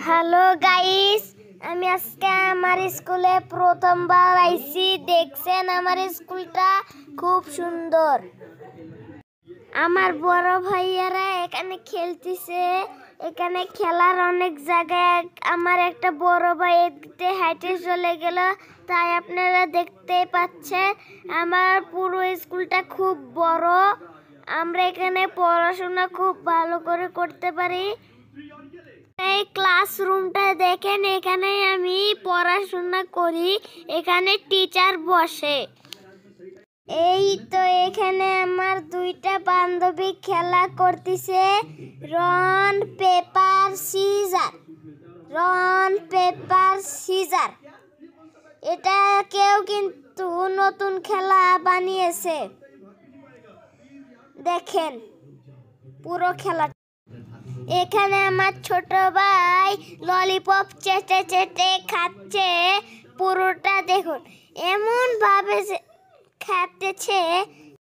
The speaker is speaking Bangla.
হ্যালো গাইস, আমি আজকে আমার স্কুলে প্রথমবার আইছি। দেখছেন আমার স্কুলটা খুব সুন্দর। আমার বড় ভাইয়ারা এখানে খেলতেছে। এখানে খেলার অনেক জায়গায়। আমার একটা বড় ভাই এদিকে হাইটে চলে গেল, তাই আপনারা দেখতে পাচ্ছেন। আমার পুরো স্কুলটা খুব বড়। আমরা এখানে পড়াশোনা খুব ভালো করে করতে পারি। এই ক্লাসরুমটা দেখেন, এখানে আমি পড়াশোনা করি। এখানে টিচার বসে। এই তো এখানে আমার দুইটা বান্ধবী খেলা করতেছে। রন পেপার সিজার, রন পেপার সিজার। এটা কেউ কিন্তু নতুন খেলা বানিয়েছে। দেখেন পুরো খেলা। এখানে আমার ছোট ভাই ললিপপ চেটে চেটে খাচ্ছে। পুরোটা দেখুন, এমন ভাবে খাচ্ছে